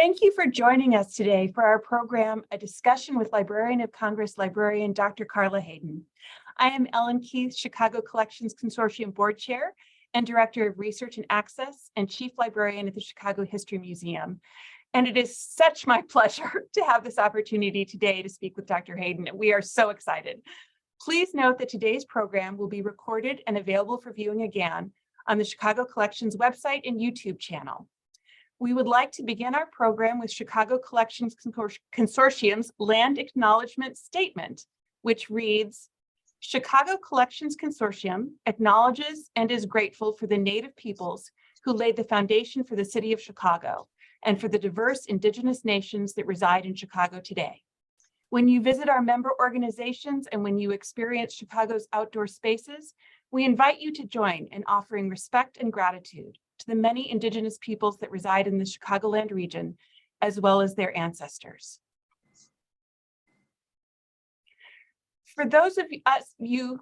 Thank you for joining us today for our program, A Discussion with Librarian of Congress Librarian Dr. Carla Hayden. I am Ellen Keith, Chicago Collections Consortium Board Chair and Director of Research and Access and Chief Librarian at the Chicago History Museum. And it is such my pleasure to have this opportunity today to speak with Dr. Hayden. We are so excited. Please note that today's program will be recorded and available for viewing again on the Chicago Collections website and YouTube channel. We would like to begin our program with Chicago Collections Consortium's Land Acknowledgement Statement, which reads, Chicago Collections Consortium acknowledges and is grateful for the Native peoples who laid the foundation for the city of Chicago and for the diverse Indigenous nations that reside in Chicago today. When you visit our member organizations and when you experience Chicago's outdoor spaces, we invite you to join in offering respect and gratitude to the many Indigenous peoples that reside in the Chicagoland region, as well as their ancestors. For those of you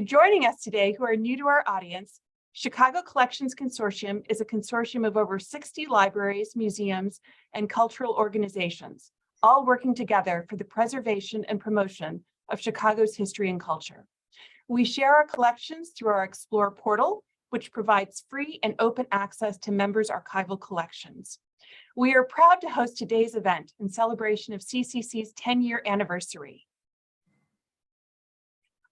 joining us today who are new to our audience, Chicago Collections Consortium is a consortium of over 60 libraries, museums, and cultural organizations, all working together for the preservation and promotion of Chicago's history and culture. We share our collections through our Explore portal, which provides free and open access to members' archival collections. We are proud to host today's event in celebration of CCC's 10-year anniversary.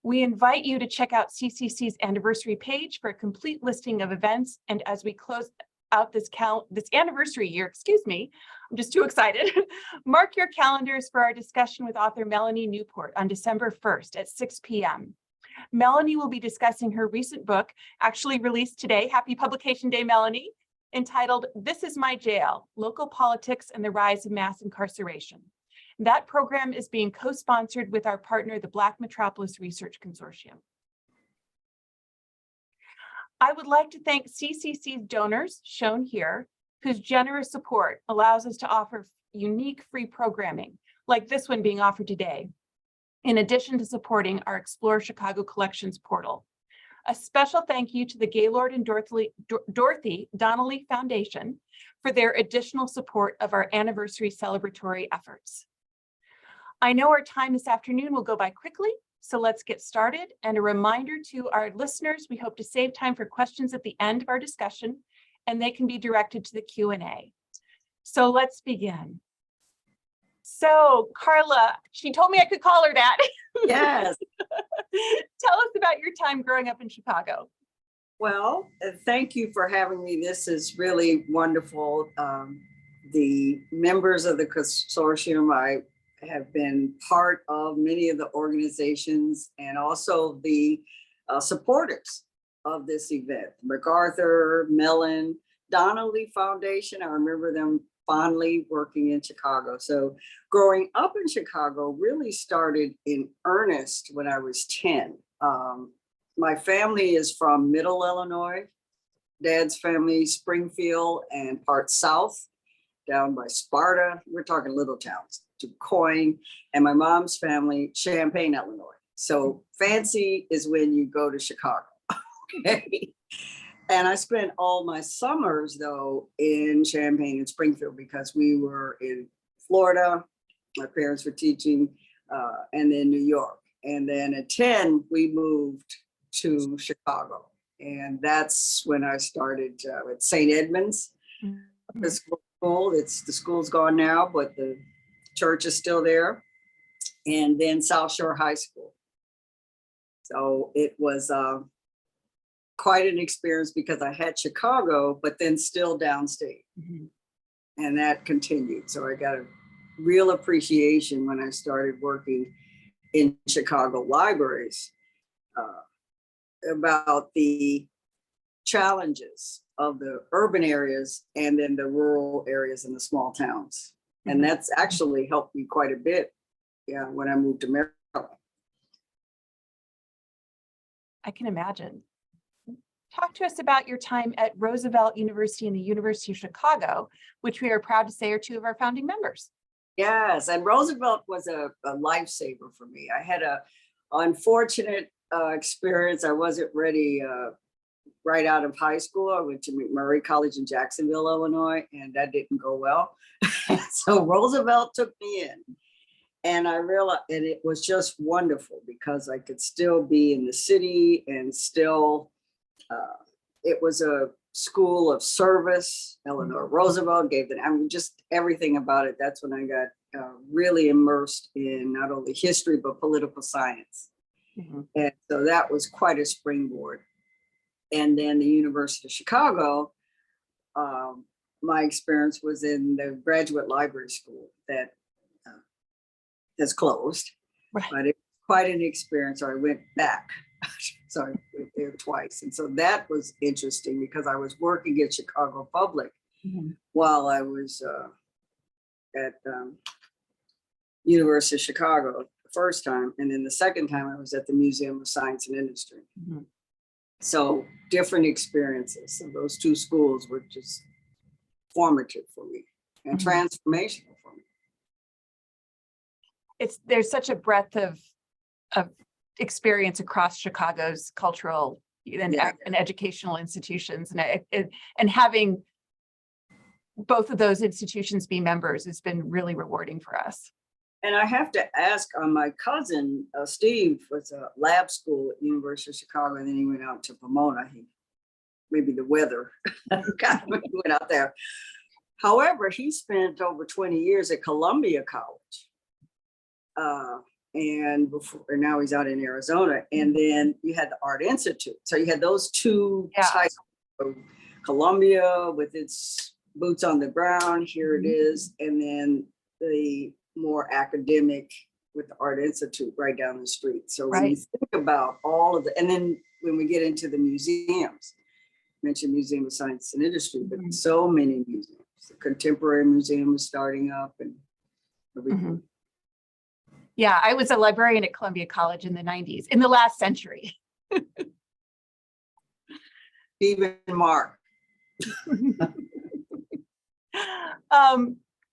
We invite you to check out CCC's anniversary page for a complete listing of events. And as we close out this anniversary year, I'm just too excited. Mark your calendars for our discussion with author Melanie Newport on December 1st at 6 p.m. Melanie will be discussing her recent book, actually released today, happy publication day, Melanie, entitled This Is My Jail, Local Politics and the Rise of Mass Incarceration. That program is being co-sponsored with our partner, the Black Metropolis Research Consortium. I would like to thank CCC's donors, shown here, whose generous support allows us to offer unique free programming, like this one being offered today, in addition to supporting our Explore Chicago Collections portal. A special thank you to the Gaylord and Dorothy Donnelly Foundation for their additional support of our anniversary celebratory efforts. I know our time this afternoon will go by quickly, so let's get started. And a reminder to our listeners, we hope to save time for questions at the end of our discussion, and they can be directed to the Q&A. So let's begin. So Carla, she told me I could call her that. Yes. Tell us about your time growing up in Chicago. Well, thank you for having me. This is really wonderful. The members of the consortium, I have been part of many of the organizations and also the supporters of this event. MacArthur, Mellon, Donnelly Foundation, I remember them fondly working in Chicago. So growing up in Chicago really started in earnest when I was 10. My family is from Middle Illinois. Dad's family, Springfield and part south, down by Sparta. We're talking little towns, DuQuoin, and my mom's family, Champaign, Illinois. So fancy is when you go to Chicago. Okay. And I spent all my summers, though, in Champaign and Springfield because we were in Florida. My parents were teaching, and then New York. And then at 10, we moved to Chicago. And that's when I started at St. Edmunds, the school. The school's gone now, but the church is still there. And then South Shore High School. So it was quite an experience because I had Chicago, but then still downstate. Mm-hmm. And that continued. So I got a real appreciation when I started working in Chicago libraries about the challenges of the urban areas and then the rural areas and the small towns. Mm-hmm. And that's actually helped me quite a bit when I moved to Maryland. I can imagine. Talk to us about your time at Roosevelt University and the University of Chicago, which we are proud to say are two of our founding members. Yes, and Roosevelt was a lifesaver for me. I had a unfortunate experience. I wasn't ready right out of high school, I went to McMurray College in Jacksonville, Illinois, and that didn't go well. So Roosevelt took me in, and I realized, and it was just wonderful because I could still be in the city and still, it was a school of service. Eleanor Roosevelt gave it, I mean, just everything about it. That's when I got really immersed in not only history, but political science. And so that was quite a springboard. And then the University of Chicago, my experience was in the graduate library school that has closed, Right. but it was quite an experience. So I went back. So I went there twice. And so that was interesting because I was working at Chicago Public while I was at University of Chicago the first time. And then the second time I was at the Museum of Science and Industry. So different experiences. And those two schools were just formative for me and transformational for me. There's such a breadth of experience across Chicago's cultural and educational institutions, and having both of those institutions be members has been really rewarding for us. And I have to ask, my cousin, Steve, was a lab school at University of Chicago, and then he went out to Pomona. Maybe the weather got him, he went out there. However, he spent over 20 years at Columbia College. And now he's out in Arizona. And then you had the Art Institute. So you had those two types of Columbia with its boots on the ground, here it is. And then the more academic with the Art Institute right down the street. So when you think about all of the, and then when we get into the museums, I mentioned Museum of Science and Industry, but so many museums. The Contemporary Museum is starting up and everything. Yeah, I was a librarian at Columbia College in the 90s, in the last century. Steve and Mark.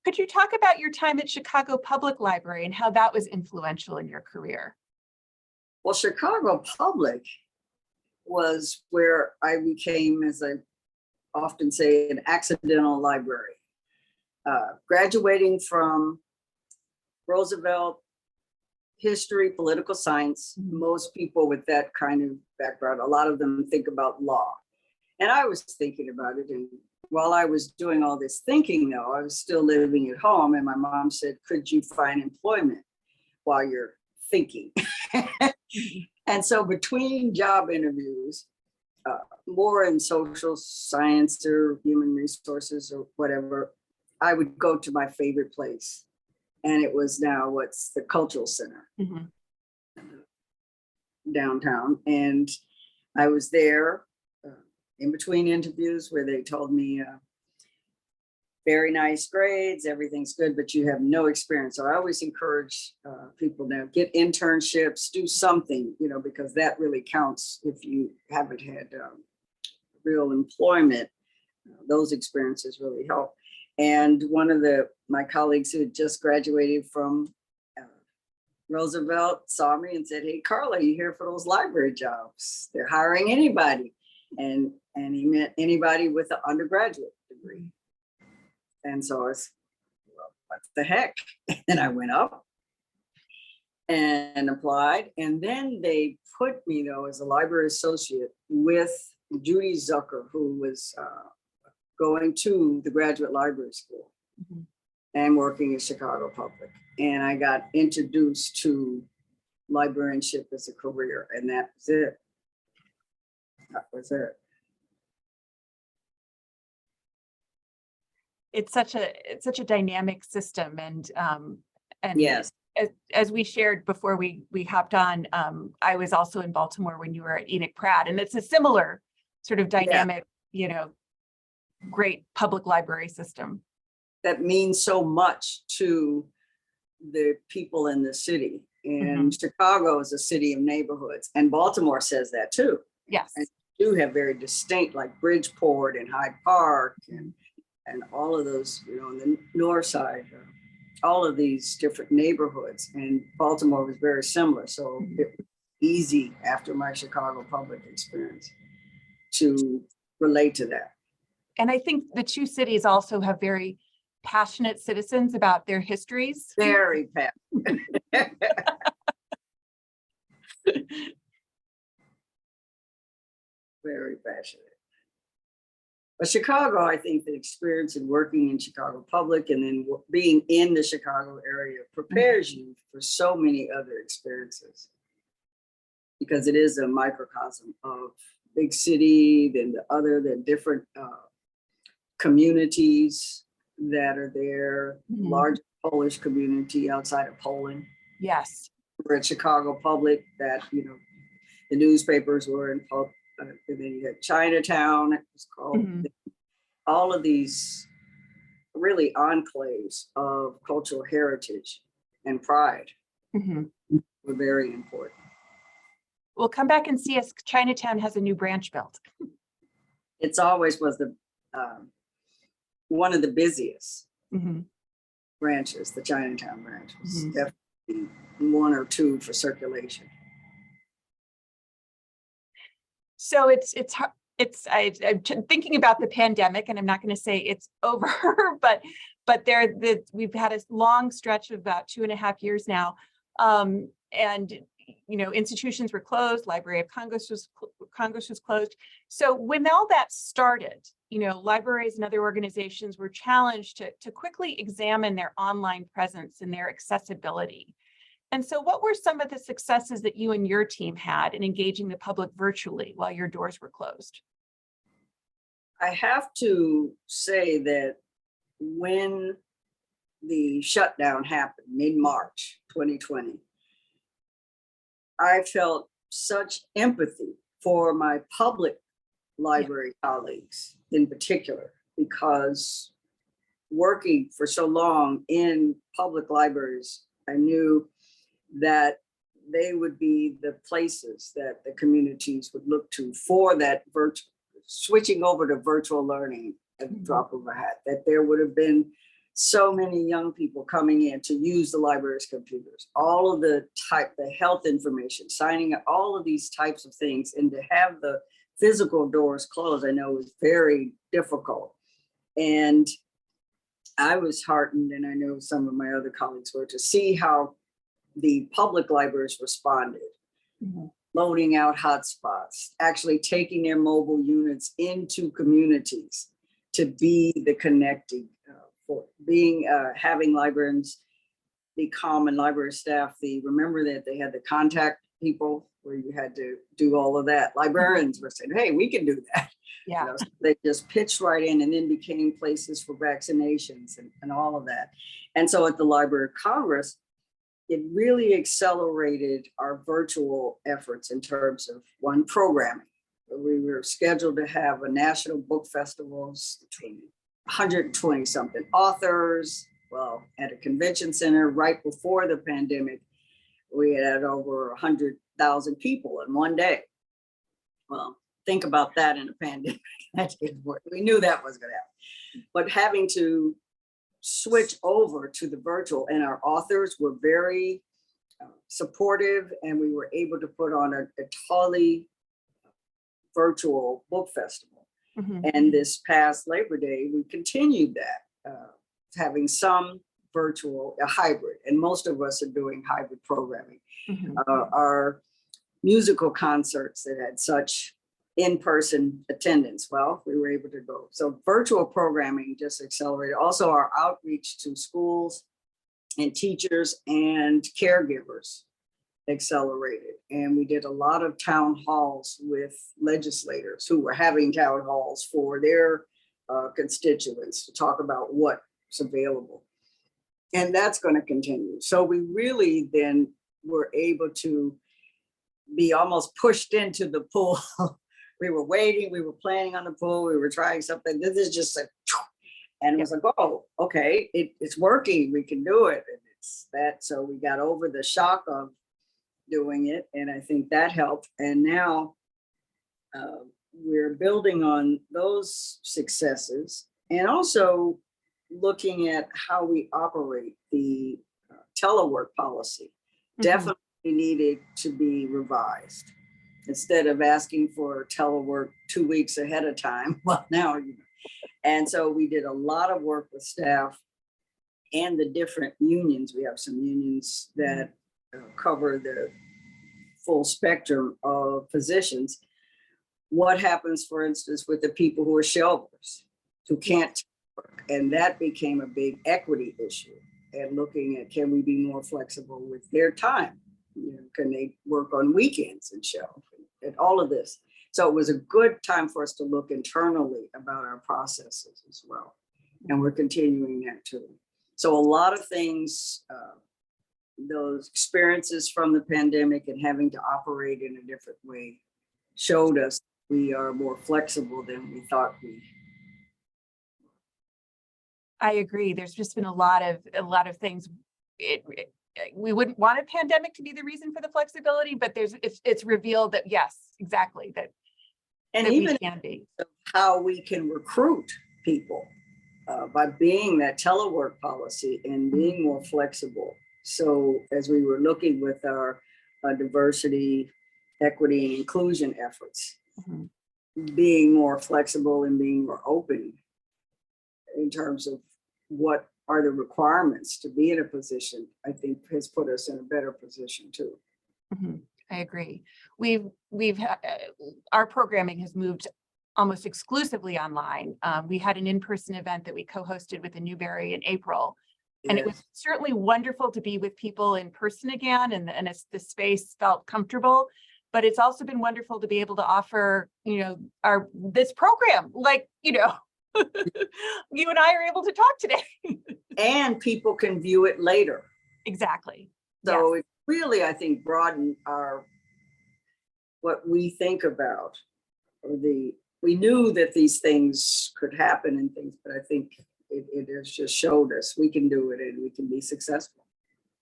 Could you talk about your time at Chicago Public Library and how that was influential in your career? Well, Chicago Public was where I became, as I often say, an accidental librarian. Graduating from Roosevelt history, political science, most people with that kind of background, a lot of them think about law. And I was thinking about it. And while I was doing all this thinking, though, I was still living at home. And my mom said, could you find employment while you're thinking? And so between job interviews, more in social science or human resources or whatever, I would go to my favorite place. And it was now what's the Cultural Center downtown. And I was there in between interviews where they told me, very nice grades, everything's good, but you have no experience. So I always encourage people to get internships, do something, because that really counts if you haven't had real employment. Those experiences really help. And one of my colleagues who had just graduated from Roosevelt saw me and said, hey, Carla, you here for those library jobs? They're hiring anybody. And he meant anybody with an undergraduate degree. And so I was, well, what the heck? And I went up and applied. And then they put me, though, as a library associate with Judy Zucker, who was going to the graduate library school and working at Chicago Public. And I got introduced to librarianship as a career, and that was it. That was it. It's such a dynamic system, and yes, as we shared before we hopped on, I was also in Baltimore when you were at Enoch Pratt, and it's a similar sort of dynamic, great public library system that means so much to the people in the city. And Chicago is a city of neighborhoods, and Baltimore says that too. Yes, and do have very distinct, like Bridgeport and Hyde Park and all of those, on the north side, all of these different neighborhoods. And Baltimore was very similar. So it was easy after my Chicago Public experience. to relate to that. And I think the two cities also have very passionate citizens about their histories. Very passionate. Very passionate. But Chicago, I think the experience in working in Chicago Public and then being in the Chicago area prepares you for so many other experiences, because it is a microcosm of big city, then the different communities that are there, large Polish community outside of Poland. Yes. We're at Chicago Public, that, you know, the newspapers were in, and then you had Chinatown, it was called. All of these really enclaves of cultural heritage and pride were very important. We'll come back and see us. Chinatown has a new branch built. It's always was the one of the busiest branches. The Chinatown branch was definitely one or two for circulation. So I'm thinking about the pandemic, and I'm not going to say it's over, but we've had a long stretch of about 2.5 years now, and you know, institutions were closed, Library of Congress was closed. So when all that started, you know, libraries and other organizations were challenged to quickly examine their online presence and their accessibility. And so what were some of the successes that you and your team had in engaging the public virtually while your doors were closed? I have to say that when the shutdown happened, mid-March 2020, I felt such empathy for my public library colleagues in particular, because working for so long in public libraries, I knew that they would be the places that the communities would look to for that switching over to virtual learning at the drop of a hat, that there would have been so many young people coming in to use the library's computers, all of the health information, signing up, all of these types of things, and to have the physical doors closed, I know was very difficult. And I was heartened, and I know some of my other colleagues were, to see how the public libraries responded, loading out hotspots, actually taking their mobile units into communities to be the connecting, for being, having librarians, the common library staff, remember that they had the contact people where you had to do all of that. Librarians were saying, hey, we can do that. Yeah. You know, so they just pitched right in, and then became places for vaccinations and all of that. And so at the Library of Congress, it really accelerated our virtual efforts in terms of one, programming. We were scheduled to have a national book festivals between 120 something authors. Well, at a convention center right before the pandemic, we had over 100,000 people in one day. Well, think about that in a pandemic. That didn't work. We knew that was going to happen. But having to switch over to the virtual, and our authors were very supportive, and we were able to put on a totally virtual book festival. And this past Labor Day, we continued that, having some virtual, a hybrid, and most of us are doing hybrid programming. Our musical concerts that had such in-person attendance, well, we were able to go. So virtual programming just accelerated. Also, our outreach to schools and teachers and caregivers accelerated. And we did a lot of town halls with legislators who were having town halls for their constituents to talk about what's available. And that's going to continue. So we really then were able to be almost pushed into the pool. We were waiting, we were planning on the pool, we were trying something. This is just like, and it was like, oh, okay, it's working, we can do it. And it's that, so we got over the shock of doing it. And I think that helped. And now we're building on those successes, and also looking at how we operate. The telework policy definitely needed to be revised. instead of asking for telework 2 weeks ahead of time. Well, now, and so we did a lot of work with staff and the different unions. We have some unions that cover the full spectrum of positions. What happens, for instance, with the people who are shelters, who can't work? And that became a big equity issue. And looking at, can we be more flexible with their time? You know, can they work on weekends and shelf and all of this? So it was a good time for us to look internally about our processes as well. And we're continuing that too. So a lot of things, those experiences from the pandemic and having to operate in a different way showed us we are more flexible than we thought we. I agree. There's just been a lot of things. We wouldn't want a pandemic to be the reason for the flexibility, but it's revealed that yes, exactly, that even we can be. How we can recruit people by being that telework policy and being more flexible. So as we were looking with our diversity, equity, and inclusion efforts, being more flexible and being more open in terms of what are the requirements to be in a position, I think has put us in a better position too. I agree. Our programming has moved almost exclusively online. We had an in-person event that we co-hosted with the Newberry in April. And it was certainly wonderful to be with people in person again, and the space felt comfortable. But it's also been wonderful to be able to offer, this program, like, you and I are able to talk today. And people can view it later. Exactly. So it really, I think, broadened what we think about, we knew that these things could happen and things, but I think it has just showed us we can do it and we can be successful.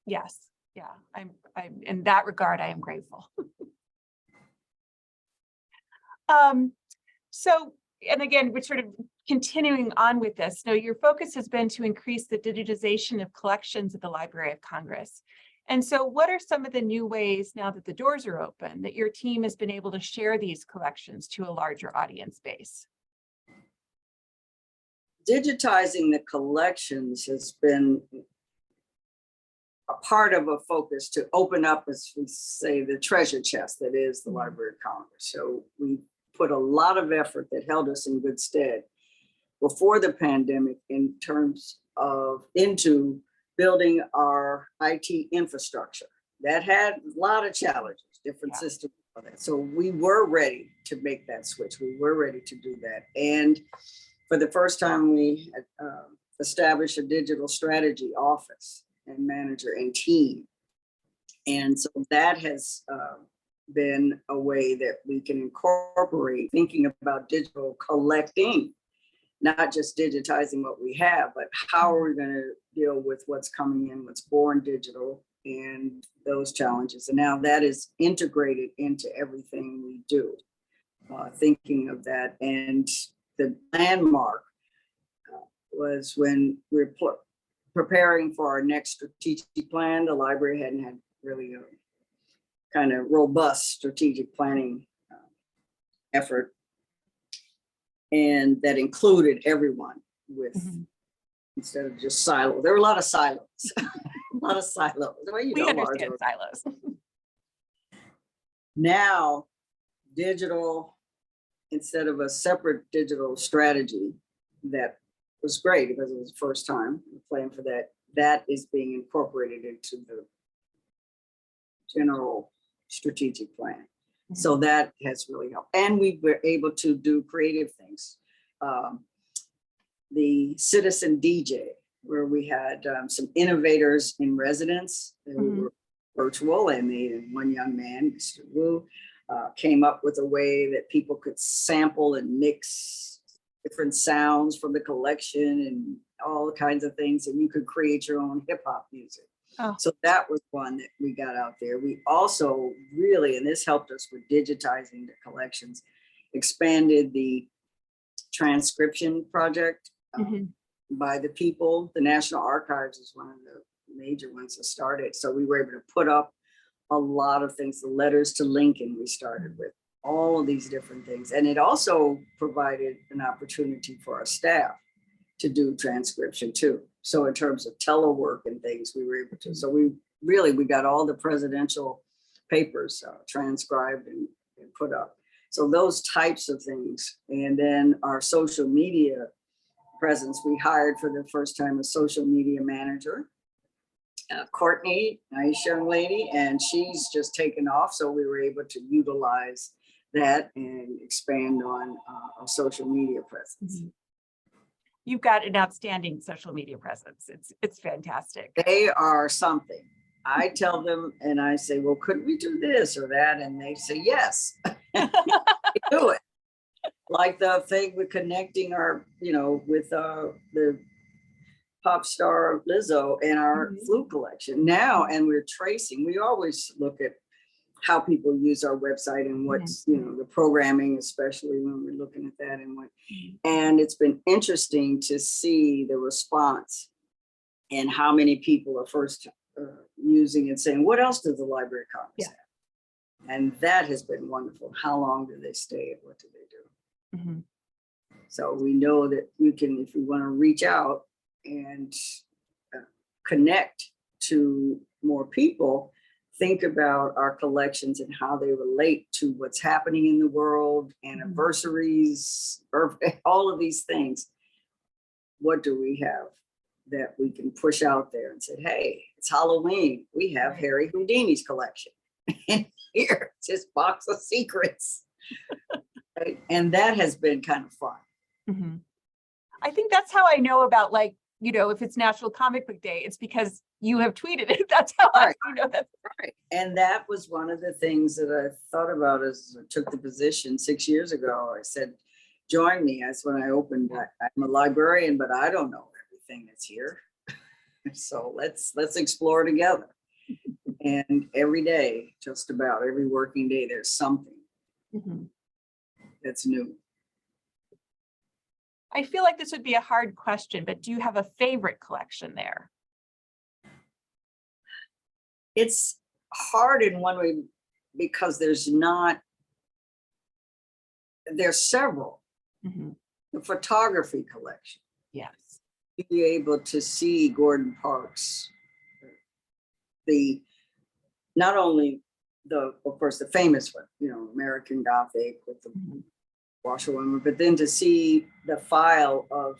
Yes. Yeah. I'm in that regard, I am grateful. So, and again, we're sort of continuing on with this. Now, your focus has been to increase the digitization of collections at the Library of Congress. And so what are some of the new ways, now that the doors are open, that your team has been able to share these collections to a larger audience base? Digitizing the collections has been a part of a focus to open up, as we say, the treasure chest that is the Library of Congress. So we put a lot of effort that held us in good stead before the pandemic in terms of into building our IT infrastructure. That had a lot of challenges, different systems. So we were ready to make that switch. We were ready to do that. And for the first time, we established a digital strategy office and manager and team. And so that has been a way that we can incorporate thinking about digital collecting, not just digitizing what we have, but how are we going to deal with what's coming in, what's born digital, and those challenges. And now that is integrated into everything we do, thinking of that. And the landmark was when we're preparing for our next strategic plan. The library hadn't had really a kind of robust strategic planning effort. And that included everyone with, instead of just silos. There were a lot of silos, a lot of silos. Well, we understand silos. Now, digital, instead of a separate digital strategy, that was great because it was the first time we planned for that. That is being incorporated into the general strategic plan. So that has really helped. And we were able to do creative things. The Citizen DJ, where we had some innovators in residence who were virtual, and one young man, Mr. Wu, came up with a way that people could sample and mix different sounds from the collection and all kinds of things, and you could create your own hip hop music. So that was one that we got out there. We also really, and this helped us with digitizing the collections, expanded the transcription project by the people. The National Archives is one of the major ones that started. So we were able to put up a lot of things, the letters to Lincoln we started with, all of these different things. And it also provided an opportunity for our staff to do transcription too. So in terms of telework and things, we were able to. So we got all the presidential papers transcribed and put up. So those types of things. And then our social media presence, we hired for the first time a social media manager, Courtney, nice young lady, and she's just taken off. So we were able to utilize that and expand on our social media presence. Mm-hmm. You've got an outstanding social media presence. It's fantastic. They are something. I tell them and I say, well, couldn't we do this or that? And they say, yes, do it. Like the thing with connecting our, with the pop star Lizzo and our flute collection now. And we're tracing, we always look at how people use our website and what's, the programming, especially when we're looking at that and it's been interesting to see the response and how many people are first using it, saying, what else does the Library of Congress have? And that has been wonderful. How long do they stay and what do they do? So we know that you can, if you want to reach out and connect to more people, think about our collections and how they relate to what's happening in the world, anniversaries, all of these things. What do we have that we can push out there and say, hey, it's Halloween. We have Harry Houdini's collection. And here, it's his box of secrets. Right? And that has been kind of fun. I think that's how I know about, like, if it's National Comic Book Day, it's because you have tweeted it. That's how I know that. Right. And that was one of the things that I thought about as I took the position 6 years ago. I said, join me. That's when I opened. I'm a librarian, but I don't know everything that's here. So let's explore together. And every day, just about every working day, there's something that's new. I feel like this would be a hard question, but do you have a favorite collection there? It's hard in one way because there's several. The photography collection. Yes. Be able to see Gordon Parks, not only of course, the famous one, American Gothic with the washerwoman, but then to see the file of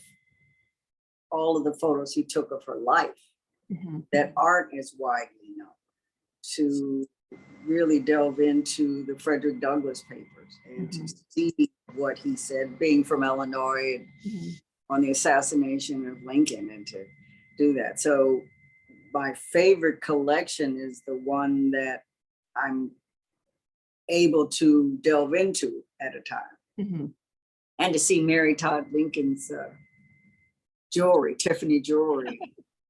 all of the photos he took of her life that aren't as widely known, to really delve into the Frederick Douglass papers and to see what he said, being from Illinois on the assassination of Lincoln, and to do that. So my favorite collection is the one that I'm able to delve into at a time. And to see Mary Todd Lincoln's jewelry, Tiffany jewelry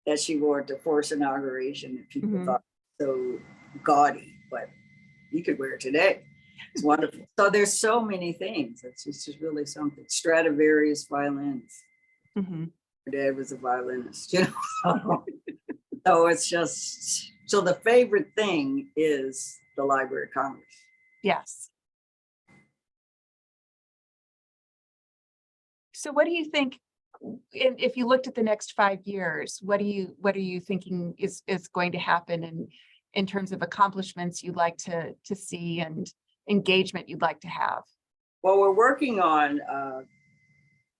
that she wore at the first inauguration that people thought so gaudy, but you could wear it today. It's wonderful. So there's so many things. It's just really something. Stradivarius violins. My dad was a violinist, So it's just, so the favorite thing is the Library of Congress. Yes. So what do you think, if you looked at the next 5 years, what are you thinking is going to happen in terms of accomplishments you'd like to see and engagement you'd like to have? Well, we're working on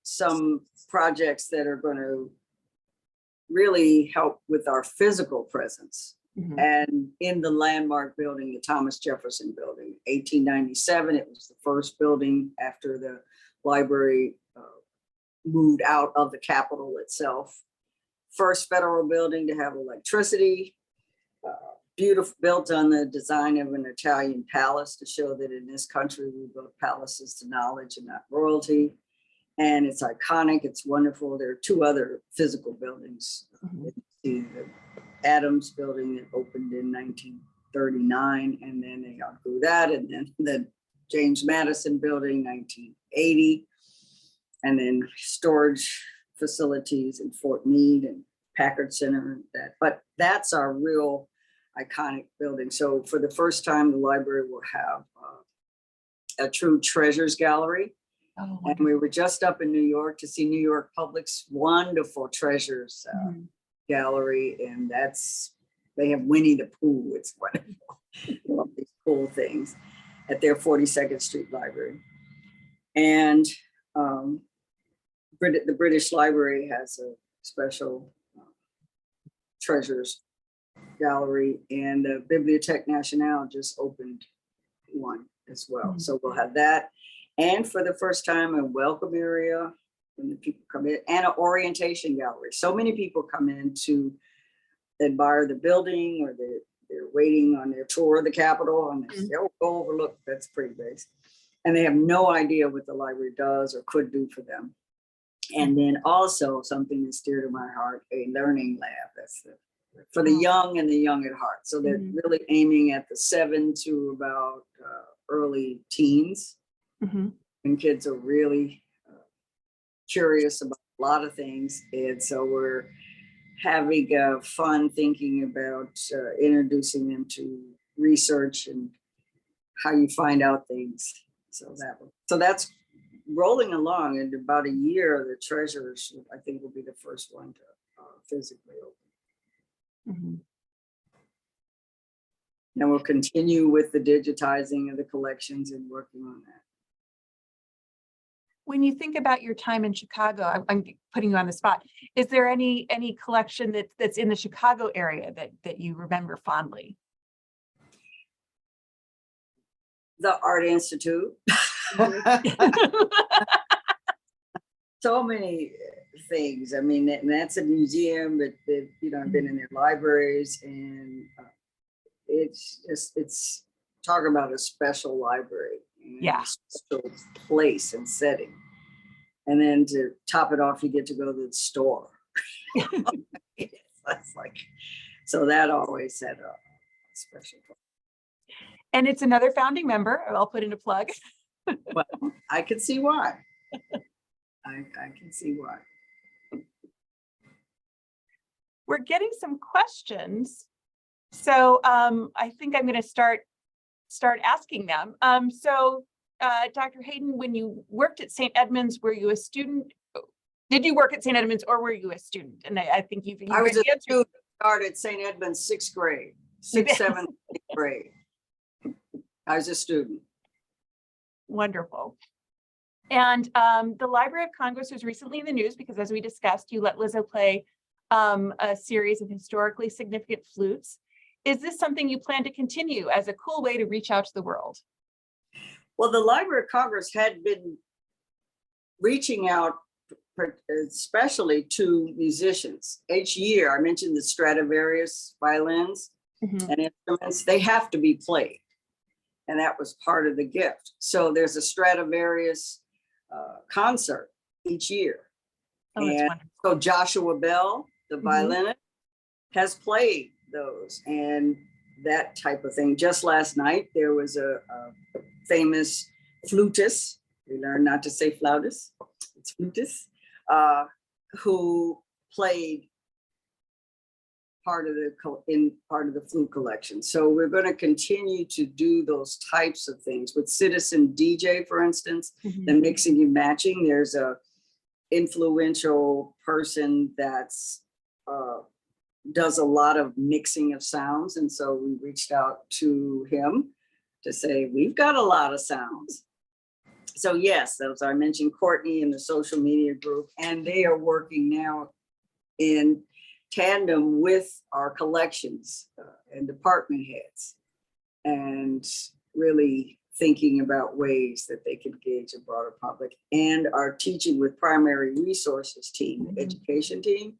some projects that are going to really help with our physical presence. And in the landmark building, the Thomas Jefferson Building, 1897, it was the first building after the library moved out of the Capitol itself. First federal building to have electricity, beautiful, built on the design of an Italian palace to show that in this country we built palaces to knowledge and not royalty. And it's iconic, it's wonderful. There are two other physical buildings. The Adams Building that opened in 1939, and then they outgrew that, and then the James Madison Building, 1980, and then storage facilities in Fort Meade and Packard Center and that. But that's our real iconic building. So for the first time, the library will have a true treasures gallery. Oh, And we were just up in New York to see New York Public's wonderful treasures gallery. And they have Winnie the Pooh. It's wonderful. All these cool things at their 42nd Street Library. And the British Library has a special treasures gallery, and the Bibliothèque Nationale just opened one as well. So we'll have that. And for the first time, a welcome area when the people come in, and an orientation gallery. So many people come in to admire the building, or they're waiting on their tour of the Capitol, and they'll go overlook, that's pretty big. And they have no idea what the library does or could do for them. And then also something that's dear to my heart, a learning lab. That's for the young and the young at heart. So they're really aiming at the 7 to about early teens. And kids are really curious about a lot of things. And so we're having fun thinking about introducing them to research and how you find out things. So that's rolling along. In about a year, the treasures, I think, will be the first one to physically open. And we'll continue with the digitizing of the collections and working on that. When you think about your time in Chicago, I'm putting you on the spot. Is there any collection that's in the Chicago area that you remember fondly? The Art Institute. So many things. I mean, and that's a museum, but I've been in their libraries, and it's talk about a special library. Yeah. Special place and setting. And then to top it off, you get to go to the store. That's like, so that always had a special place. And it's another founding member. I'll put in a plug. Well, I can see why. I can see why. We're getting some questions. So I think I'm going to start asking them. Dr. Hayden, when you worked at St. Edmunds, were you a student? Did you work at St. Edmunds, or were you a student? And I think you've I was a student. Started at St. Edmunds 6th grade, 6th, 7th, 8th grade. I was a student. Wonderful. And the Library of Congress was recently in the news because, as we discussed, you let Lizzo play a series of historically significant flutes. Is this something you plan to continue as a cool way to reach out to the world? Well, the Library of Congress had been reaching out especially to musicians. Each year, I mentioned the Stradivarius violins and instruments, they have to be played. And that was part of the gift. So there's a Stradivarius concert each year. Oh, that's and wonderful. So Joshua Bell, the violinist, has played those and that type of thing. Just last night, there was a famous flutist, we learned not to say flautist, it's flutist, who played part of the flute collection. So we're going to continue to do those types of things with Citizen DJ, for instance, the mixing and matching. There's a influential person that's does a lot of mixing of sounds. And so we reached out to him to say, we've got a lot of sounds. So yes, as I mentioned, Courtney and the social media group, and they are working now in tandem with our collections and department heads, and really thinking about ways that they can engage a broader public, and our teaching with primary resources team, the education team,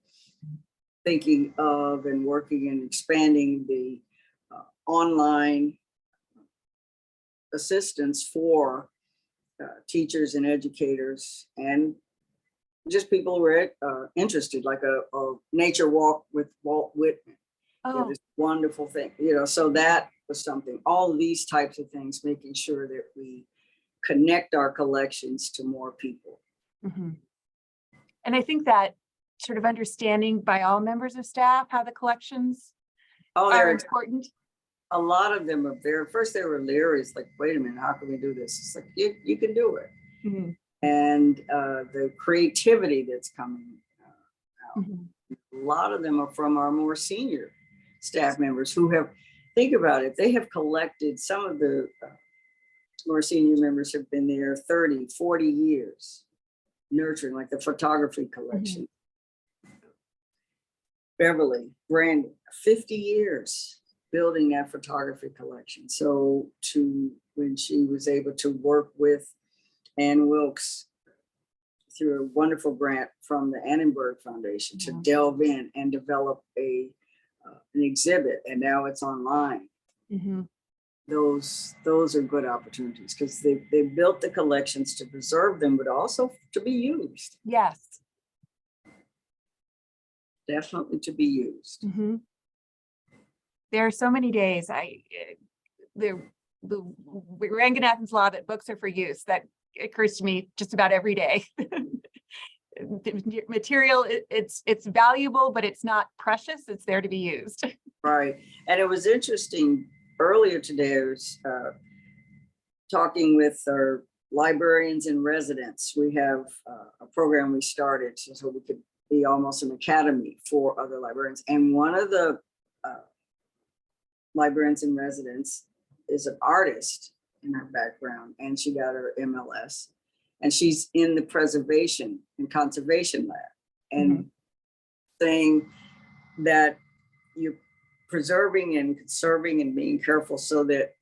thinking of and working and expanding the online assistance for teachers and educators and just people who are interested, like a nature walk with Walt Whitman. This wonderful thing, so that was something. All of these types of things, making sure that we connect our collections to more people. And I think that sort of understanding by all members of staff how the collections are important. a lot of them are first they were leery. It's like, wait a minute, how can we do this? It's like, you can do it. Mhm. And the creativity that's coming out. Mhm. A lot of them are from our more senior staff members who have, think about it, they have collected, some of the more senior members have been there 30, 40 years, nurturing, like the photography collection. Beverly, Brandon, 50 years building that photography collection. So when she was able to work with Ann Wilkes through a wonderful grant from the Annenberg Foundation to delve in and develop an exhibit, and now it's online. Those are good opportunities because they built the collections to preserve them, but also to be used. Yes. Definitely to be used. There are so many days the Ranganathan's law that books are for use that occurs to me just about every day. The material, it's valuable, but it's not precious. It's there to be used. Right. And it was interesting earlier today, I was talking with our librarians in residence. We have a program we started so we could be almost an academy for other librarians. And one of the librarians in residence is an artist in her background, and she got her MLS, and she's in the preservation and conservation lab, and saying that you're preserving and conserving and being careful so that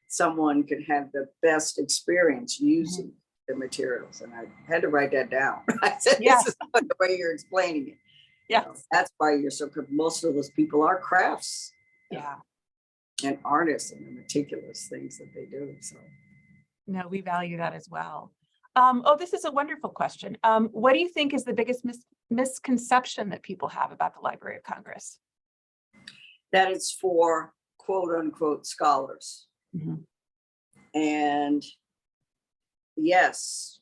someone could have the best experience using the materials. And I had to write that down. I said, this is the way you're explaining it. Yes. You know, that's why you're so, because most of those people are crafts. And artists and the meticulous things that they do. So no, we value that as well. This is a wonderful question. What do you think is the biggest misconception that people have about the Library of Congress? That it's for quote unquote scholars. And yes,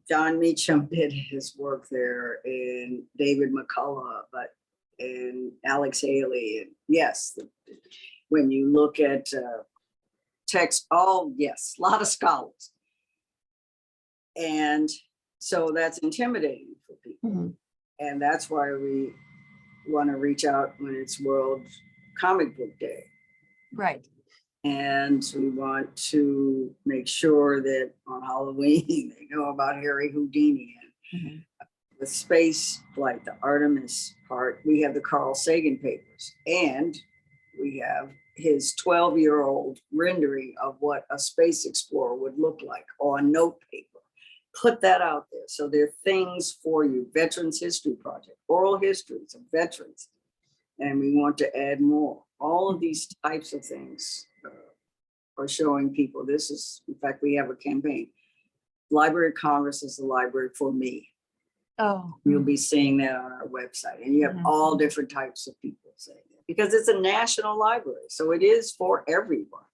John Meacham did his work there, and David McCullough, and Alex Haley, and yes, when you look at text, yes, a lot of scholars. And so that's intimidating for people. And that's why we want to reach out when it's World Comic Book Day. Right. And we want to make sure that on Halloween, they know about Harry Houdini and the space flight, the Artemis part. We have the Carl Sagan papers, and we have his 12-year-old rendering of what a space explorer would look like on note paper. Put that out there. So there are things for you. Veterans History Project, oral histories of veterans. And we want to add more. All of these types of things are showing people this is, in fact, we have a campaign. Library of Congress is the library for me. You'll be seeing that on our website. And you have all different types of people saying that because it's a national library. So it is for everyone.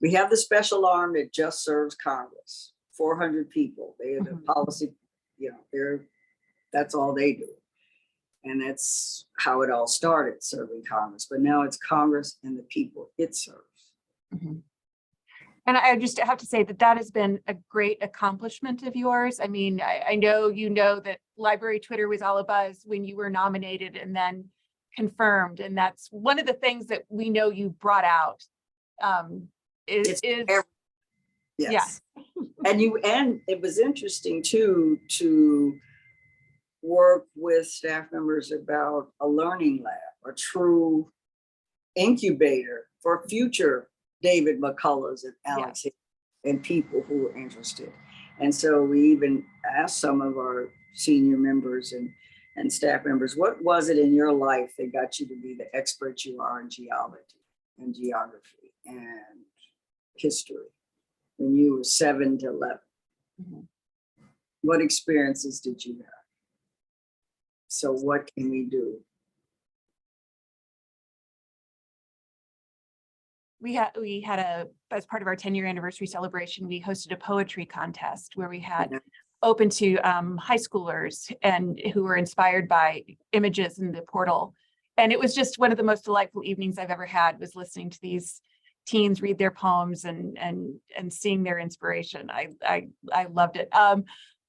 We have the special arm that just serves Congress, 400 people. They are the policy, that's all they do. And that's how it all started, serving Congress. But now it's Congress and the people it serves. And I just have to say that has been a great accomplishment of yours. I mean, I know that Library Twitter was all abuzz when you were nominated and then confirmed. And that's one of the things that we know you brought out. Yes. And it was interesting too, to work with staff members about a learning lab, a true incubator for future David McCulloughs and Alex and people who are interested. And so we even asked some of our senior members and staff members, what was it in your life that got you to be the expert you are in geology and geography and history when you were 7 to 11? What experiences did you have? So what can we do? We had as part of our 10-year anniversary celebration, we hosted a poetry contest where we had open to high schoolers and who were inspired by images in the portal. And it was just one of the most delightful evenings I've ever had, was listening to these teens read their poems and seeing their inspiration. I loved it.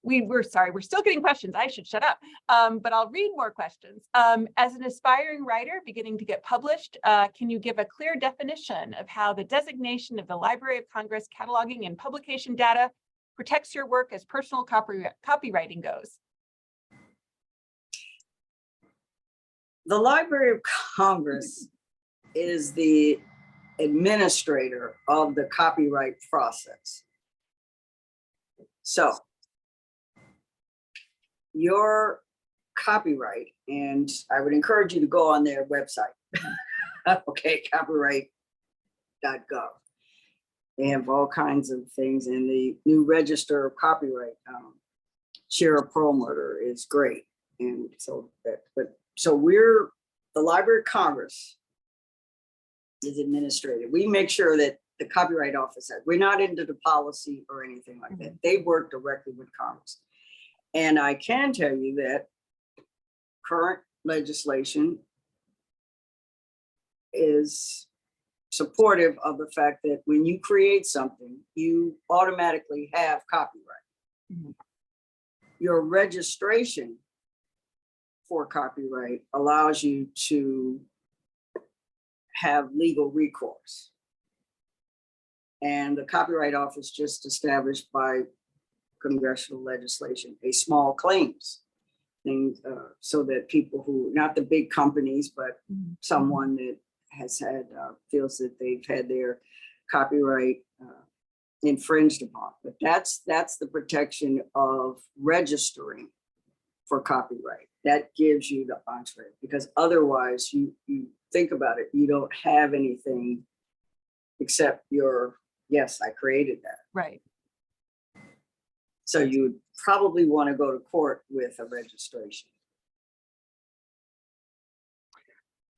We're still getting questions. I should shut up, but I'll read more questions. As an aspiring writer beginning to get published, can you give a clear definition of how the designation of the Library of Congress cataloging and publication data protects your work as personal copywriting goes? The Library of Congress is the administrator of the copyright process. So your copyright, and I would encourage you to go on their website, okay, copyright.gov. They have all kinds of things, and the new register of copyright, Share Perlmutter, is great. And so we're, the Library of Congress is administrative. We make sure that the Copyright Office, we're not into the policy or anything like that. They work directly with Congress. And I can tell you that current legislation is supportive of the fact that when you create something, you automatically have copyright. Mm-hmm. Your registration for copyright allows you to have legal recourse. And the Copyright Office just established by congressional legislation a small claims thing, so that people who, not the big companies, but someone that has had, feels that they've had their copyright infringed upon. But that's the protection of registering for copyright. That gives you the entree, because otherwise you think about it, you don't have anything except your, yes, I created that. Right. So you would probably want to go to court with a registration.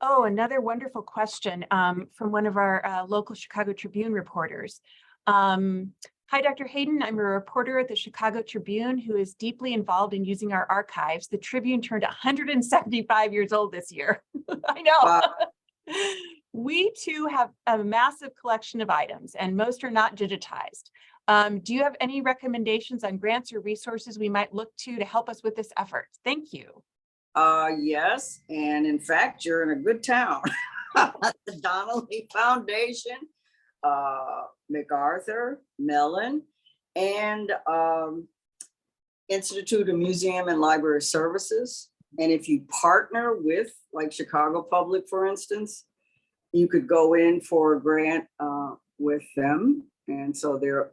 Oh, another wonderful question from one of our local Chicago Tribune reporters. Hi, Dr. Hayden. I'm a reporter at the Chicago Tribune who is deeply involved in using our archives. The Tribune turned 175 years old this year. I know. Wow. We too have a massive collection of items, and most are not digitized. Do you have any recommendations on grants or resources we might look to help us with this effort? Thank you. Yes, and in fact, you're in a good town. The Donnelly Foundation, MacArthur, Mellon, and Institute of Museum and Library Services. And if you partner with, like Chicago Public, for instance, you could go in for a grant with them. And so there are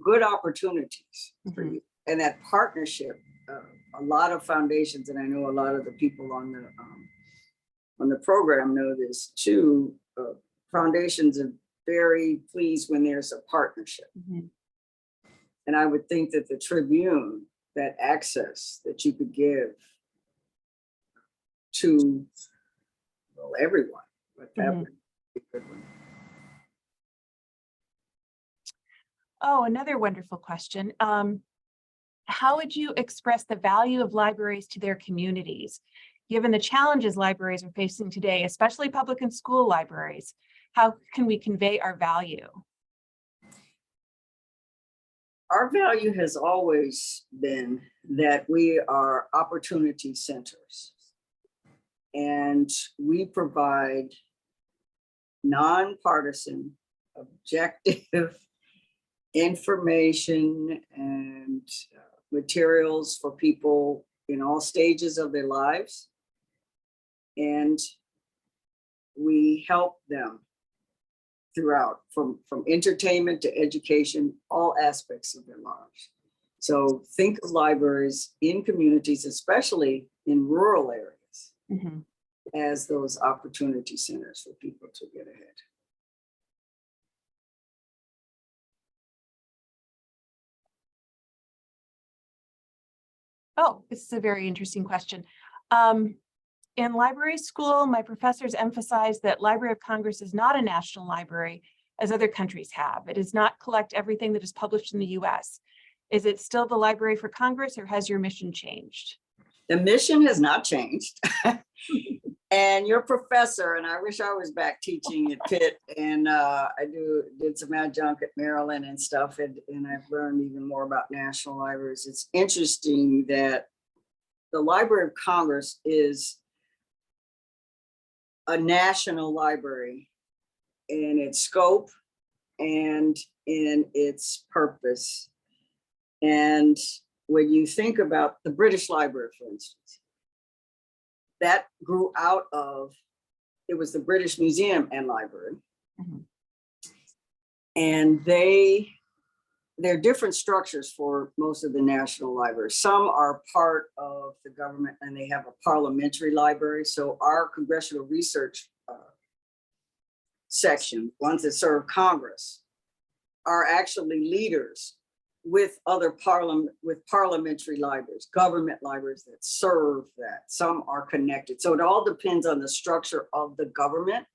good opportunities for you. And that partnership, a lot of foundations, and I know a lot of the people on the program know this too, foundations are very pleased when there's a partnership. And I would think that the Tribune, that access that you could give to, well, everyone, but that would be a good one. Oh, another wonderful question. How would you express the value of libraries to their communities, given the challenges libraries are facing today, especially public and school libraries? How can we convey our value? Our value has always been that we are opportunity centers, and we provide nonpartisan, objective information and materials for people in all stages of their lives. And we help them throughout, from entertainment to education, all aspects of their lives. So think of libraries in communities, especially in rural areas, as those opportunity centers for people to get ahead. Oh, this is a very interesting question. In library school, my professors emphasize that Library of Congress is not a national library as other countries have. It does not collect everything that is published in the US. Is it still the Library for Congress, or has your mission changed? The mission has not changed. And your professor, and I wish I was back teaching at Pitt, and I did some adjunct at Maryland and stuff, and I've learned even more about national libraries. It's interesting that the Library of Congress is a national library in its scope and in its purpose. And when you think about the British Library, for instance, that grew out of, it was the British Museum and Library. Mm-hmm. And they're different structures for most of the national libraries. Some are part of the government and they have a parliamentary library. So our congressional research section, ones that serve Congress, are actually leaders with other parliamentary libraries, government libraries that serve that. Some are connected. So it all depends on the structure of the government.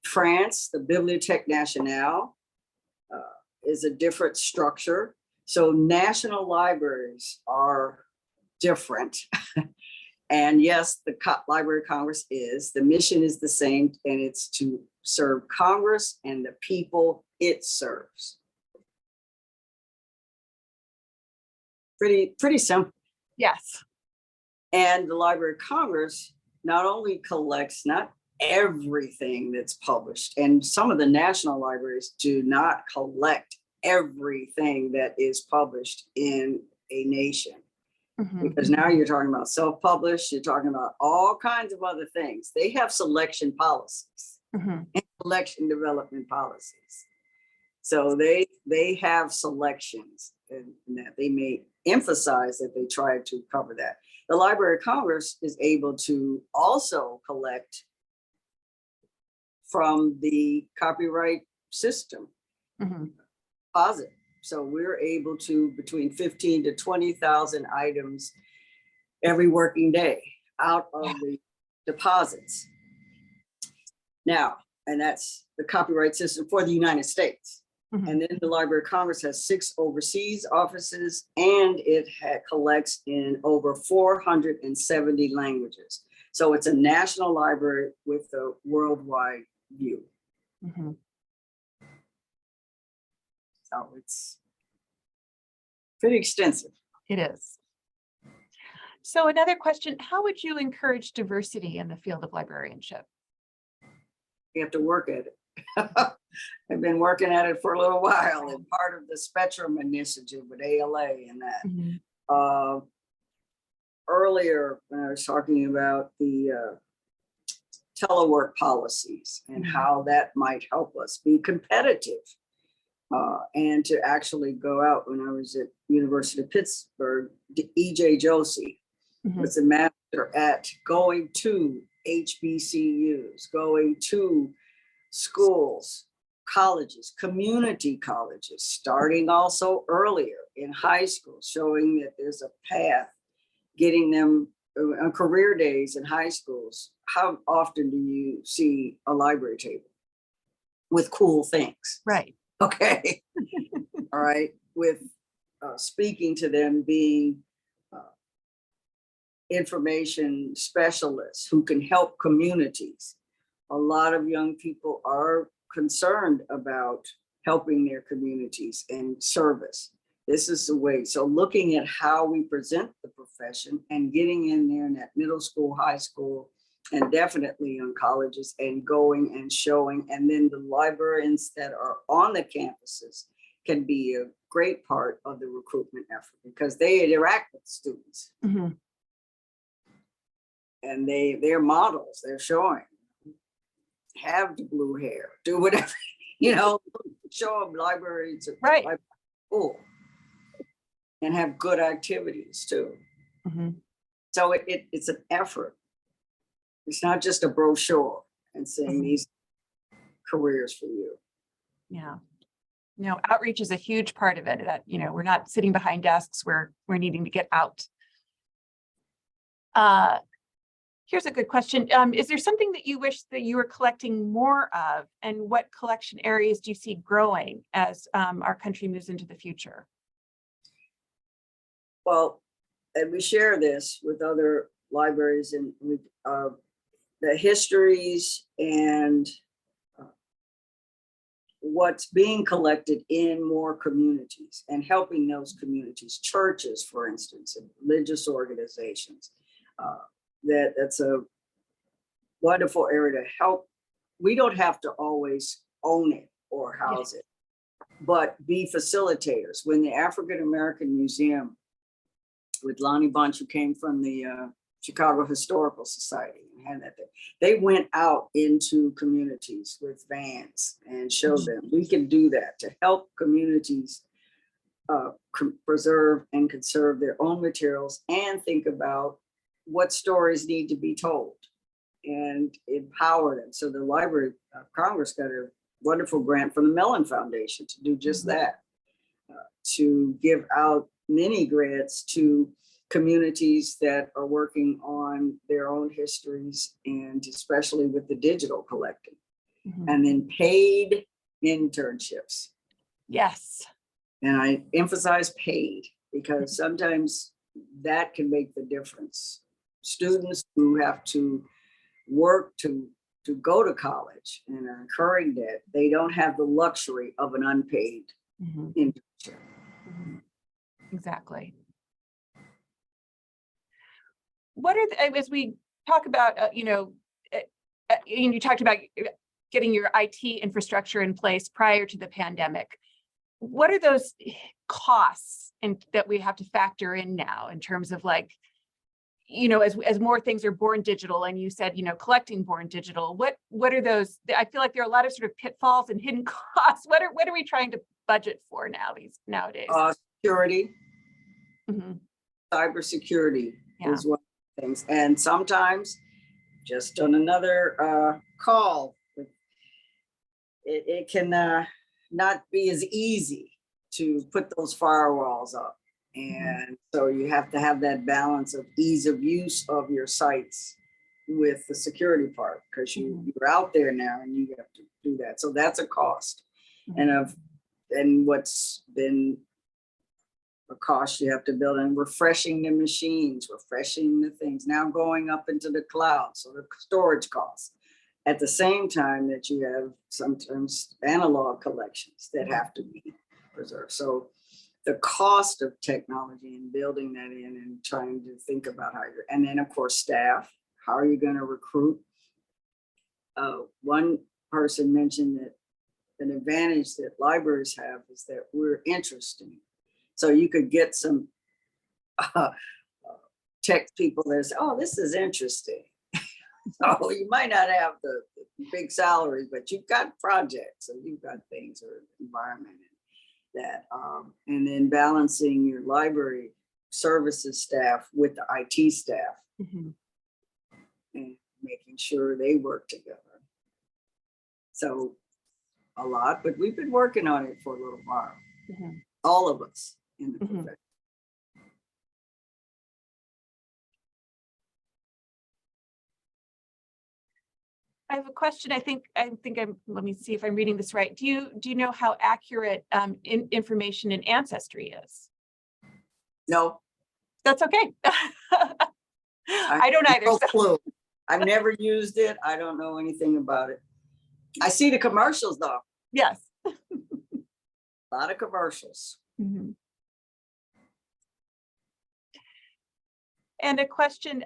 France, the Bibliothèque Nationale is a different structure. So national libraries are different. And yes, the Library of Congress the mission is the same, and it's to serve Congress and the people it serves. Pretty simple. Yes. And the Library of Congress not only collects not everything that's published, and some of the national libraries do not collect everything that is published in a nation. Mm-hmm. Because now you're talking about self-published, you're talking about all kinds of other things. They have selection policies, mm-hmm. and collection development policies. So they have selections, and that they may emphasize that they try to cover that. The Library of Congress is able to also collect from the copyright system, mm-hmm. deposit. So we're able to between 15 to 20,000 items every working day out of the deposits. Now, and that's the copyright system for the United States. Mm-hmm. And then the Library of Congress has 6 overseas offices, and it collects in over 470 languages. So it's a national library with a worldwide view. Mm-hmm. So it's pretty extensive. It is. So another question, how would you encourage diversity in the field of librarianship? You have to work at it. I've been working at it for a little while, and part of the Spectrum Initiative with ALA and that. Mm-hmm. Earlier, when I was talking about the telework policies and mm-hmm. how that might help us be competitive, and to actually go out. When I was at University of Pittsburgh, E.J. Josie mm-hmm. was a master at going to HBCUs, going to schools, colleges, community colleges, starting also earlier in high school, showing that there's a path, getting them on career days in high schools. How often do you see a library table with cool things? Right. Okay. All right. With speaking to them, being information specialists who can help communities. A lot of young people are concerned about helping their communities and service. This is the way. So looking at how we present the profession and getting in there in that middle school, high school, and definitely on colleges, and going and showing. And then the librarians that are on the campuses can be a great part of the recruitment effort, because they interact with students. Mm-hmm. And they're models, they're showing. Have the blue hair, do whatever, show them libraries, right? Cool. And have good activities too. Mm-hmm. So it's an effort. It's not just a brochure and saying mm-hmm. these careers for you. Yeah. No, outreach is a huge part of it. That we're not sitting behind desks. We're needing to get out. Here's a good question. Is there something that you wish that you were collecting more of, and what collection areas do you see growing as our country moves into the future? Well, and we share this with other libraries, and the histories and what's being collected in more communities and helping those communities, churches, for instance, and religious organizations. That's a wonderful area to help. We don't have to always own it or house it, but be facilitators. When the African American Museum with Lonnie Bunch, who came from the Chicago Historical Society, and that they went out into communities with vans and showed them we can do that to help communities preserve and conserve their own materials and think about what stories need to be told and empower them. So the Library of Congress got a wonderful grant from the Mellon Foundation to do just that, to give out many grants to communities that are working on their own histories, and especially with the digital collecting, and then paid internships. Yes. And I emphasize paid because sometimes that can make the difference. Students who have to work to go to college and are incurring debt, they don't have the luxury of an unpaid internship. Exactly. What are the, as we talk about, you talked about getting your IT infrastructure in place prior to the pandemic. What are those costs that we have to factor in now in terms of, like, as more things are born digital, and you said, collecting born digital, what are those? I feel like there are a lot of sort of pitfalls and hidden costs. What are we trying to budget for nowadays? Security, cybersecurity is one of the things. And sometimes, just on another call, it can not be as easy to put those firewalls up. And so you have to have that balance of ease of use of your sites with the security part, because you're out there now and you have to do that. So that's a cost. And what's been a cost you have to build, and refreshing the machines, refreshing the things, now going up into the cloud. So the storage costs. At the same time that you have sometimes analog collections that have to be preserved. So the cost of technology and building that in and trying to think about how you're, and then of course, staff, how are you going to recruit? One person mentioned that an advantage that libraries have is that we're interesting. So you could get some tech people that say, oh, this is interesting. So you might not have the big salaries, but you've got projects and you've got things or environment that, and then balancing your library services staff with the IT staff and making sure they work together. So a lot, but we've been working on it for a little while. All of us in the profession. I have a question. I think let me see if I'm reading this right. Do you know how accurate information in Ancestry is? No. That's okay. I don't either. No clue. I've never used it. I don't know anything about it. I see the commercials though. Yes. A lot of commercials. And a question,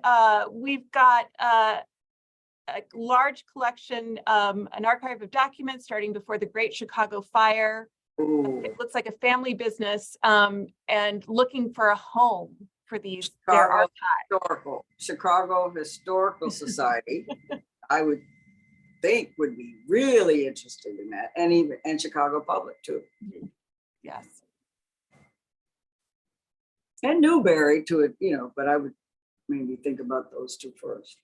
we've got a large collection, an archive of documents starting before the Great Chicago Fire. Ooh. It looks like a family business, and looking for a home for these. Chicago Historical Society, I would think would be really interested in that, and Chicago Public too. Yes. And Newberry to it, but I would maybe think about those two first.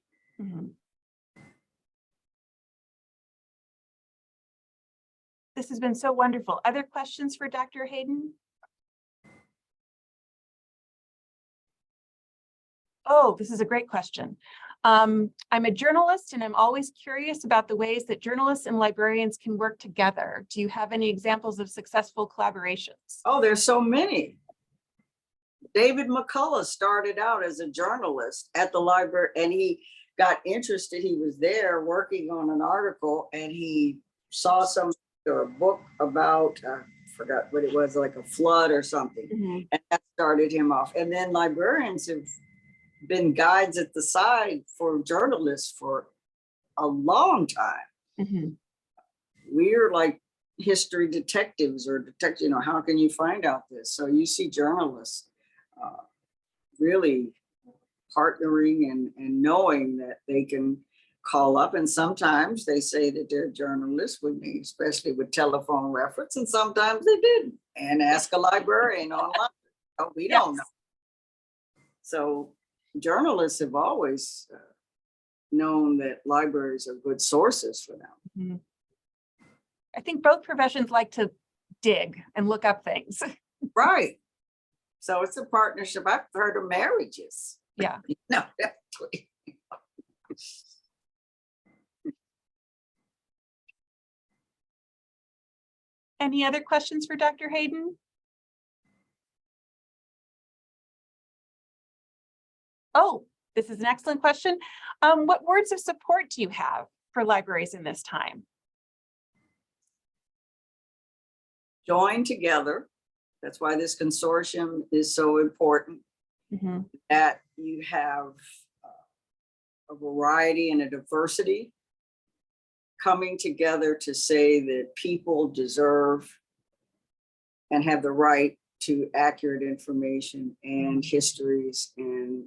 This has been so wonderful. Other questions for Dr. Hayden? Oh, this is a great question. I'm a journalist and I'm always curious about the ways that journalists and librarians can work together. Do you have any examples of successful collaborations? Oh, there's so many. David McCullough started out as a journalist at the library, and he got interested. He was there working on an article, and he saw some or a book about forgot what it was, like a flood or something, and that started him off. And then librarians have been guides at the side for journalists for a long time. We're like history detectives or detective, how can you find out this? So you see journalists really partnering and knowing that they can call up, and sometimes they say that they're journalists with me, especially with telephone reference, and sometimes they didn't, and ask a librarian online. We don't know. So journalists have always known that libraries are good sources for them. I think both professions like to dig and look up things. Right. So it's a partnership. I've heard of marriages. Yeah. Definitely. Any other questions for Dr. Hayden? Oh, this is an excellent question. What words of support do you have for libraries in this time? Join together. That's why this consortium is so important, that you have a variety and a diversity coming together to say that people deserve and have the right to accurate information and histories and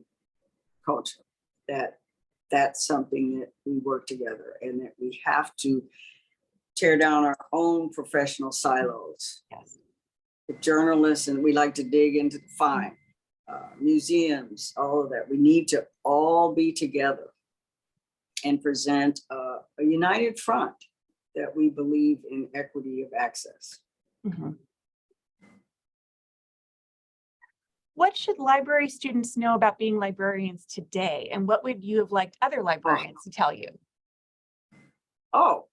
culture. That's something that we work together, and that we have to tear down our own professional silos. Yes. The journalists, and we like to dig into the fine, museums, all of that. We need to all be together and present a united front that we believe in equity of access. What should library students know about being librarians today? And what would you have liked other librarians to tell you? Oh,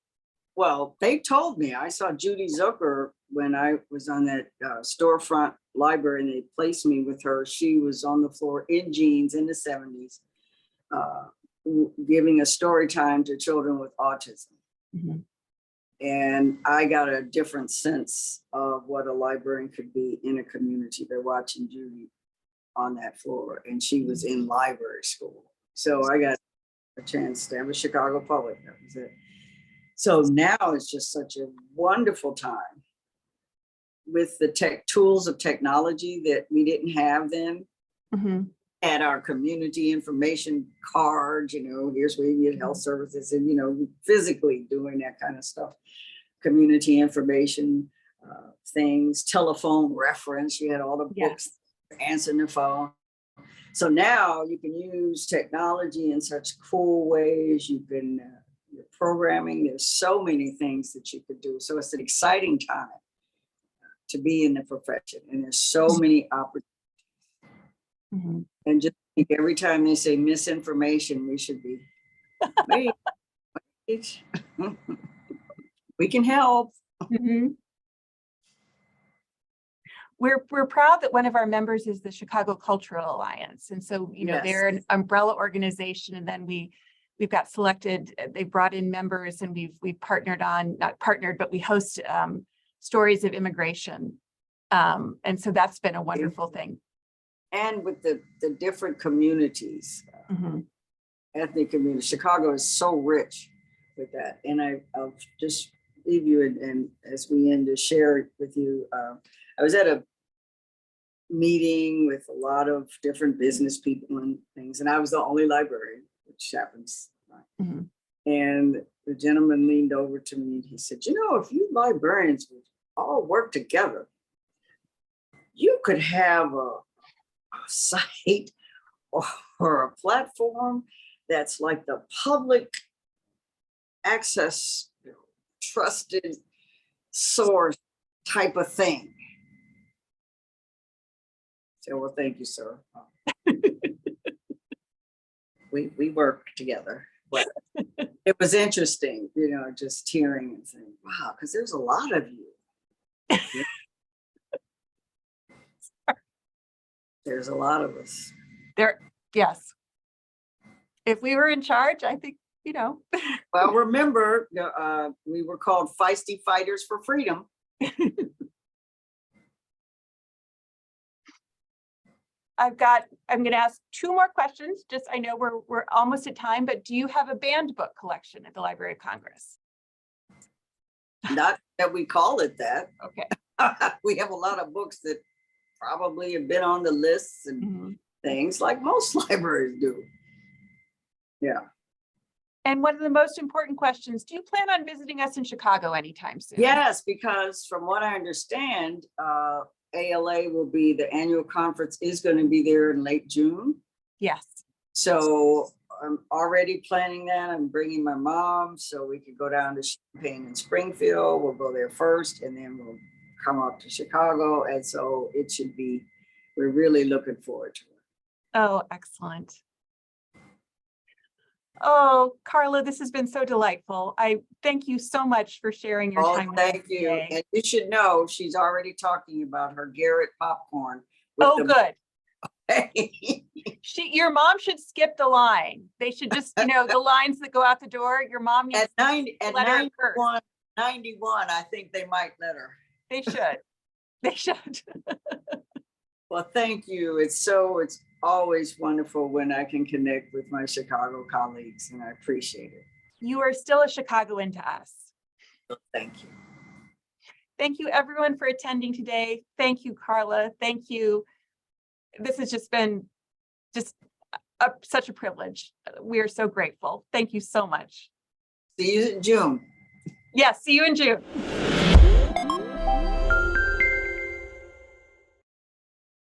well, they told me. I saw Judy Zucker when I was on that storefront library, and they placed me with her. She was on the floor in jeans in the 70s, giving a story time to children with autism. And I got a different sense of what a librarian could be in a community by watching Judy on that floor. And she was in library school. So I got a chance to have a Chicago Public. That was it. So now it's just such a wonderful time with the tools of technology that we didn't have then. At our community information cards, here's where you get health services, and physically doing that kind of stuff. Community information things, telephone reference. You had all the books answering the phone. So now you can use technology in such cool ways. You can your programming. There's so many things that you could do. So it's an exciting time to be in the profession, and there's so many opportunities. And just think, every time they say misinformation, we should be, wait, we can help. We're proud that one of our members is the Chicago Cultural Alliance. And so, they're an umbrella organization. And then we've got selected, they brought in members, and we've partnered on, not partnered, but we host stories of immigration. And so that's been a wonderful thing. And with the different communities, ethnic communities, Chicago is so rich with that. And I'll just leave you, and as we end, to share with you, I was at a meeting with a lot of different business people and things, and I was the only librarian, which happens. And the gentleman leaned over to me and he said, if you librarians would all work together, you could have a site or a platform that's like the public access, trusted source type of thing. So, well, thank you, sir. we work together. But it was interesting, just hearing and saying, wow, because there's a lot of you. There's a lot of us. Yes. If we were in charge, I think, Well, remember, we were called Feisty Fighters for Freedom. I'm going to ask two more questions. Just, I know we're almost at time, but do you have a banned book collection at the Library of Congress? Not that we call it that. Okay. We have a lot of books that probably have been on the lists and things like most libraries do. Yeah. And one of the most important questions, do you plan on visiting us in Chicago anytime soon? Yes, because from what I understand, ALA will be, the annual conference is going to be there in late June. Yes. So I'm already planning that. I'm bringing my mom so we could go down to Champaign and Springfield. We'll go there first and then we'll come up to Chicago. And so it should be, we're really looking forward to it. Oh, excellent. Oh, Carla, this has been so delightful. I thank you so much for sharing your time with us Thank you. today. And you should know she's already talking about her Garrett popcorn. Oh, good. Good. Your mom should skip the line. They should just, the lines that go out the door. Your mom needs At 91, her. 91, I think they might let her. They should. They should. Well, thank you. It's always wonderful when I can connect with my Chicago colleagues, and I appreciate it. You are still a Chicagoan to us. So thank you. Thank you, everyone, for attending today. Thank you, Carla. Thank you. This has just been such a privilege. We are so grateful. Thank you so much. See you in June. Yes, see you in June.